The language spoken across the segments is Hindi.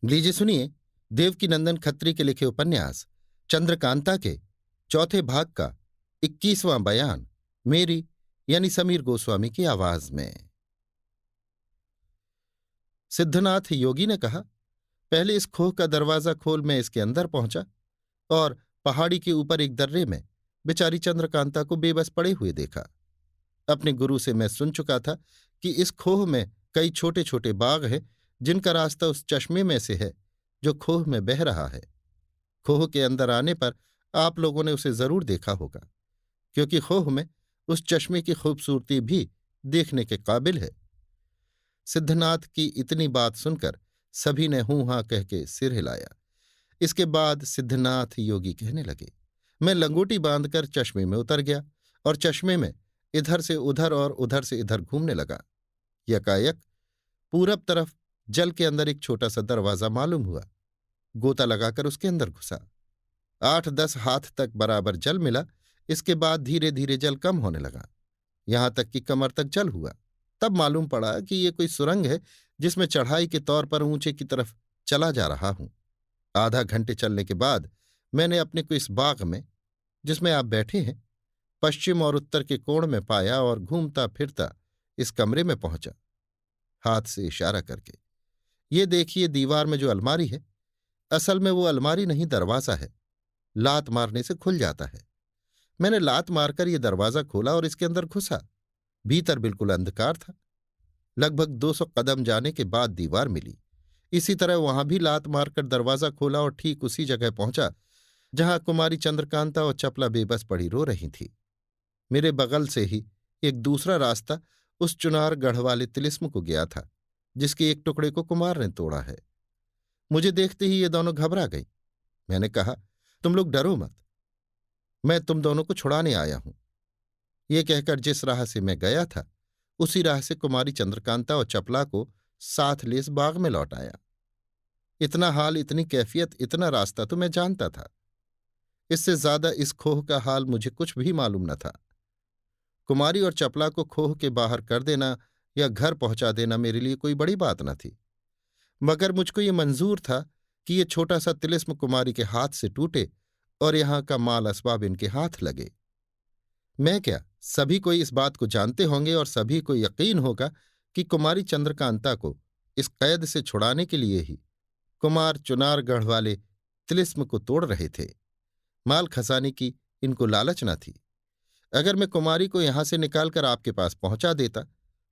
लीजिए सुनिए देवकीनंदन खत्री के लिखे उपन्यास चंद्रकांता के चौथे भाग का 21वां बयान मेरी यानी समीर गोस्वामी की आवाज में। सिद्धनाथ योगी ने कहा, पहले इस खोह का दरवाजा खोल। मैं इसके अंदर पहुंचा और पहाड़ी के ऊपर एक दर्रे में बेचारी चंद्रकांता को बेबस पड़े हुए देखा। अपने गुरु से मैं सुन चुका था कि इस खोह में कई छोटे छोटे बाग हैं जिनका रास्ता उस चश्मे में से है जो खोह में बह रहा है। खोह के अंदर आने पर आप लोगों ने उसे जरूर देखा होगा, क्योंकि खोह में उस चश्मे की खूबसूरती भी देखने के काबिल है। सिद्धनाथ की इतनी बात सुनकर सभी ने हूं हां कह के सिर हिलाया। इसके बाद सिद्धनाथ योगी कहने लगे, मैं लंगोटी बांधकर चश्मे में उतर गया और चश्मे में इधर से उधर और उधर से इधर घूमने लगा। यकायक पूरब तरफ जल के अंदर एक छोटा सा दरवाजा मालूम हुआ। गोता लगाकर उसके अंदर घुसा। 8-10 हाथ तक बराबर जल मिला। इसके बाद धीरे धीरे जल कम होने लगा, यहां तक कि कमर तक जल हुआ। तब मालूम पड़ा कि ये कोई सुरंग है जिसमें चढ़ाई के तौर पर ऊंचे की तरफ चला जा रहा हूं। आधा घंटे चलने के बाद मैंने अपने को इस बाग में, जिसमें आप बैठे हैं, पश्चिम और उत्तर के कोण में पाया और घूमता फिरता इस कमरे में पहुंचा, हाथ से इशारा करके। ये देखिए दीवार में जो अलमारी है, असल में वो अलमारी नहीं दरवाजा है। लात मारने से खुल जाता है। मैंने लात मारकर ये दरवाजा खोला और इसके अंदर घुसा। भीतर बिल्कुल अंधकार था। लगभग 200 कदम जाने के बाद दीवार मिली। इसी तरह वहां भी लात मारकर दरवाजा खोला और ठीक उसी जगह पहुंचा जहां कुमारी चंद्रकांता और चपला बेबस पड़ी रो रही थी। मेरे बगल से ही एक दूसरा रास्ता उस चुनार गढ़ वाले तिलिस्म को गया था जिसके एक टुकड़े को कुमार ने तोड़ा है। मुझे देखते ही ये दोनों घबरा गई। मैंने कहा, तुम लोग डरो मत, मैं तुम दोनों को छुड़ाने आया हूं। ये कहकर जिस राह से मैं गया था उसी राह से कुमारी चंद्रकांता और चपला को साथ ले इस बाग में लौट आया। इतना हाल, इतनी कैफियत, इतना रास्ता तो मैं जानता था। इससे ज्यादा इस खोह का हाल मुझे कुछ भी मालूम न था। कुमारी और चपला को खोह के बाहर कर देना या घर पहुंचा देना मेरे लिए कोई बड़ी बात न थी, मगर मुझको ये मंजूर था कि ये छोटा सा तिलिस्म कुमारी के हाथ से टूटे और यहां का माल असबाब इनके हाथ लगे। मैं क्या, सभी कोई इस बात को जानते होंगे और सभी को यकीन होगा कि कुमारी चंद्रकांता को इस कैद से छुड़ाने के लिए ही कुमार चुनारगढ़ वाले तिलिस्म को तोड़ रहे थे। माल खजाने की इनको लालच न थी। अगर मैं कुमारी को यहां से निकालकर आपके पास पहुंचा देता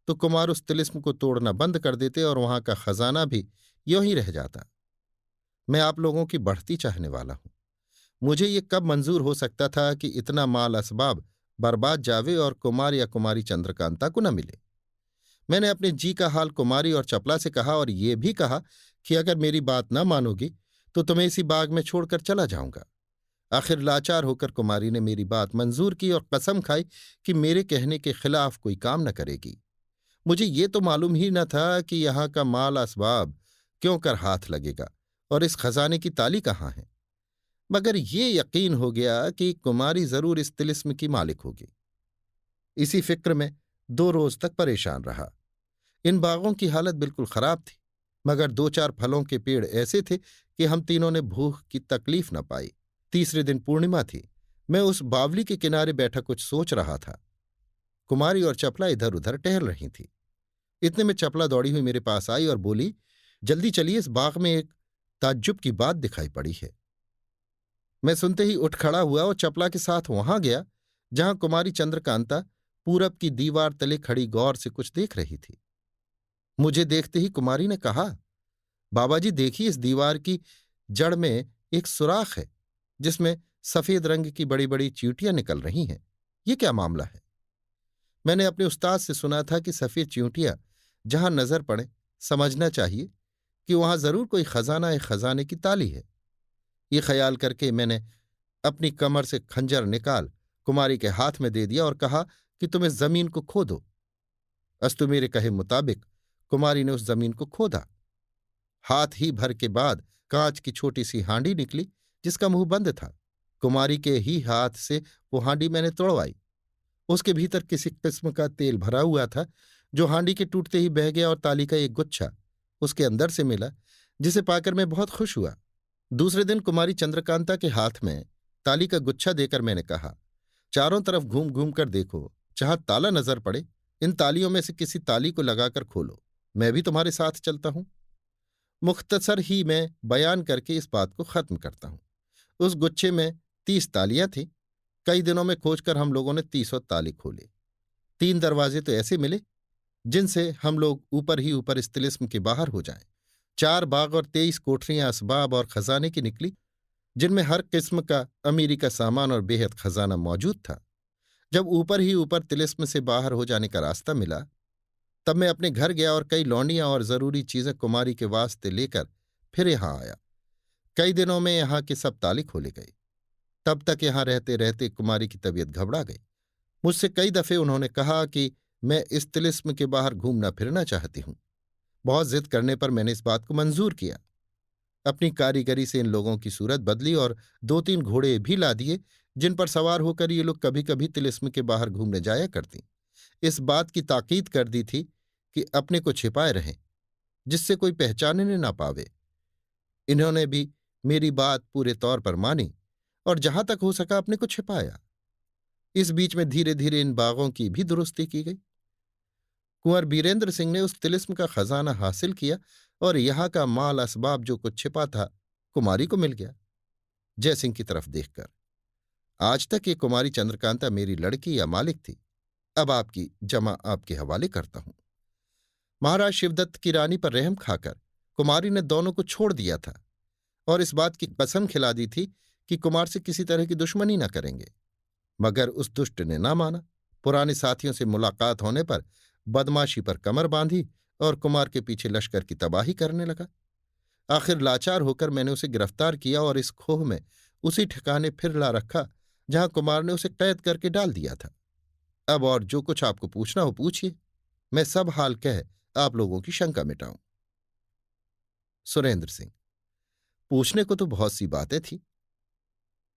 तो कुमार उस तिलिस्म को तोड़ना बंद कर देते और वहां का खजाना भी यों ही रह जाता। मैं आप लोगों की बढ़ती चाहने वाला हूं। मुझे ये कब मंजूर हो सकता था कि इतना माल असबाब बर्बाद जावे और कुमार या कुमारी चंद्रकांता को न मिले। मैंने अपने जी का हाल कुमारी और चपला से कहा और ये भी कहा कि अगर मेरी बात न मानोगी तो तुम्हें इसी बाग में छोड़कर चला जाऊंगा। आखिर लाचार होकर कुमारी ने मेरी बात मंजूर की और कसम खाई कि मेरे कहने के खिलाफ कोई काम न करेगी। मुझे ये तो मालूम ही न था कि यहाँ का माल असबाब क्यों कर हाथ लगेगा और इस खजाने की ताली कहाँ है, मगर ये यकीन हो गया कि कुमारी जरूर इस तिलिस्म की मालिक होगी। इसी फिक्र में 2 रोज तक परेशान रहा। इन बागों की हालत बिल्कुल खराब थी, मगर 2-4 फलों के पेड़ ऐसे थे कि हम तीनों ने भूख की तकलीफ न पाई। तीसरे दिन पूर्णिमा थी। मैं उस बावली के किनारे बैठा कुछ सोच रहा था। कुमारी और चपला इधर उधर टहल रही थी। इतने में चपला दौड़ी हुई मेरे पास आई और बोली, जल्दी चलिए, इस बाग में एक ताज्जुब की बात दिखाई पड़ी है। मैं सुनते ही उठ खड़ा हुआ और चपला के साथ वहां गया जहां कुमारी चंद्रकांता पूरब की दीवार तले खड़ी गौर से कुछ देख रही थी। मुझे देखते ही कुमारी ने कहा, बाबा जी देखिए, इस दीवार की जड़ में एक सुराख है जिसमें सफेद रंग की बड़ी बड़ी चींटियां निकल रही हैं। ये क्या मामला है? मैंने अपने उस्ताद से सुना था कि सफेद चींटियां जहां नजर पड़े समझना चाहिए कि वहां जरूर कोई खजाने की ताली है। ये ख्याल करके मैंने अपनी कमर से खंजर निकाल कुमारी के हाथ में दे दिया और कहा कि तुम इस जमीन को खोदो। अस्तु मेरे कहे मुताबिक कुमारी ने उस जमीन को खोदा। हाथ ही भर के बाद कांच की छोटी सी हांडी निकली जिसका मुंह बंद था। कुमारी के ही हाथ से वो हांडी मैंने तोड़वाई। उसके भीतर किसी किस्म का तेल भरा हुआ था जो हांडी के टूटते ही बह गया और ताली का एक गुच्छा उसके अंदर से मिला जिसे पाकर मैं बहुत खुश हुआ। दूसरे दिन कुमारी चंद्रकांता के हाथ में ताली का गुच्छा देकर मैंने कहा, चारों तरफ घूम घूम कर देखो, जहां ताला नजर पड़े इन तालियों में से किसी ताली को लगाकर खोलो, मैं भी तुम्हारे साथ चलता हूं। मुख्तसर ही मैं बयान करके इस बात को खत्म करता हूं। उस गुच्छे में 30 तालियां थीं। कई दिनों में खोजकर हम लोगों ने 30 ताले खोले। 3 दरवाजे तो ऐसे मिले जिनसे हम लोग ऊपर ही ऊपर इस तिलिस्म के बाहर हो जाएं। 4 बाग और 23 कोठरियां असबाब और खजाने की निकली, जिनमें हर किस्म का अमीरी का सामान और बेहद खजाना मौजूद था। जब ऊपर ही ऊपर तिलिस्म से बाहर हो जाने का रास्ता मिला, तब मैं अपने घर गया और कई लौंडियां और जरूरी चीजें कुमारी के वास्ते लेकर फिर यहां आया। कई दिनों में यहां के सब ताले खोले गए। तब तक यहां रहते रहते कुमारी की तबीयत घबरा गई। मुझसे कई दफे उन्होंने कहा कि मैं इस तिलिस्म के बाहर घूमना फिरना चाहती हूं। बहुत जिद करने पर मैंने इस बात को मंजूर किया। अपनी कारीगरी से इन लोगों की सूरत बदली और 2-3 घोड़े भी ला दिए, जिन पर सवार होकर ये लोग कभी कभी तिलिस्म के बाहर घूमने जाया करती। इस बात की ताकीद कर दी थी कि अपने को छिपाए रहें, जिससे कोई पहचानने ना पावे। इन्होंने भी मेरी बात पूरे तौर पर मानी और जहां तक हो सका अपने को छिपाया। इस बीच में धीरे धीरे इन बागों की भी दुरुस्ती की गई। कुंवर बीरेंद्र सिंह ने उस तिलिस्म का खजाना हासिल किया और यहाँ का माल असबाब जो कुछ छिपा था कुमारी को मिल गया। जयसिंह की तरफ देखकर, आज तक ये कुमारी चंद्रकांता मेरी लड़की या मालिक थी। अब आपकी जमा आपके हवाले करता हूं। महाराज शिवदत्त की रानी पर रहम खाकर कुमारी ने दोनों को छोड़ दिया था और इस बात की कसम खिला दी थी कि कुमार से किसी तरह की दुश्मनी न करेंगे। मगर उस दुष्ट ने ना माना। पुराने साथियों से मुलाकात होने पर बदमाशी पर कमर बांधी और कुमार के पीछे लश्कर की तबाही करने लगा। आखिर लाचार होकर मैंने उसे गिरफ्तार किया और इस खोह में उसी ठिकाने फिर ला रखा जहां कुमार ने उसे कैद करके डाल दिया था। अब और जो कुछ आपको पूछना हो पूछिए, मैं सब हाल कह आप लोगों की शंका मिटाऊं। सुरेंद्र सिंह, पूछने को तो बहुत सी बातें थी,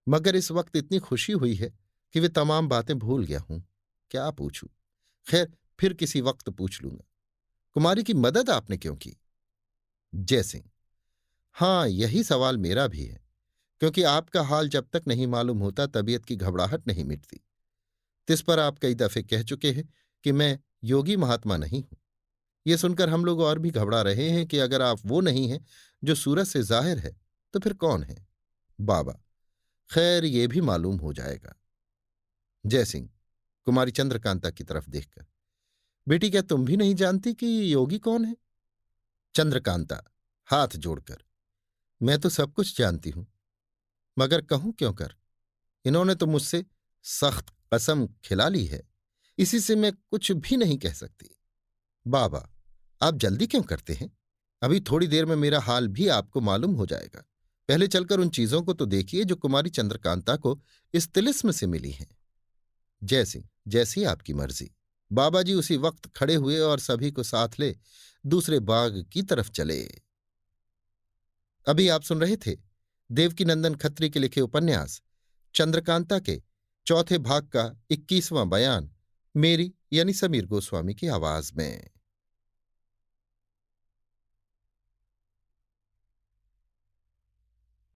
मगर इस वक्त इतनी खुशी हुई है कि वे तमाम बातें भूल गया हूं। क्या पूछूं? खैर, फिर किसी वक्त पूछ लूंगा। कुमारी की मदद आपने क्यों की? जयसिंह, हां, यही सवाल मेरा भी है, क्योंकि आपका हाल जब तक नहीं मालूम होता तबीयत की घबराहट नहीं मिटती। तिस पर आप कई दफे कह चुके हैं कि मैं योगी महात्मा नहीं हूं। ये सुनकर हम लोग और भी घबरा रहे हैं कि अगर आप वो नहीं हैं जो सूरत से जाहिर है, तो फिर कौन है? बाबा, खैर ये भी मालूम हो जाएगा। जयसिंह, कुमारी चंद्रकांता की तरफ देखकर, बेटी क्या तुम भी नहीं जानती कि योगी कौन है? चंद्रकांता हाथ जोड़कर, मैं तो सब कुछ जानती हूं, मगर कहूं क्यों कर? इन्होंने तो मुझसे सख्त कसम खिला ली है, इसी से मैं कुछ भी नहीं कह सकती। बाबा, आप जल्दी क्यों करते हैं? अभी थोड़ी देर में मेरा हाल भी आपको मालूम हो जाएगा। पहले चलकर उन चीजों को तो देखिए जो कुमारी चंद्रकांता को इस तिलिस्म से मिली हैं। जयसिंह, जैसी आपकी मर्जी। बाबा जी उसी वक्त खड़े हुए और सभी को साथ ले दूसरे बाग की तरफ चले। अभी आप सुन रहे थे देवकीनंदन खत्री के लिखे उपन्यास चंद्रकांता के चौथे भाग का 21वां बयान, मेरी यानी समीर गोस्वामी की आवाज में।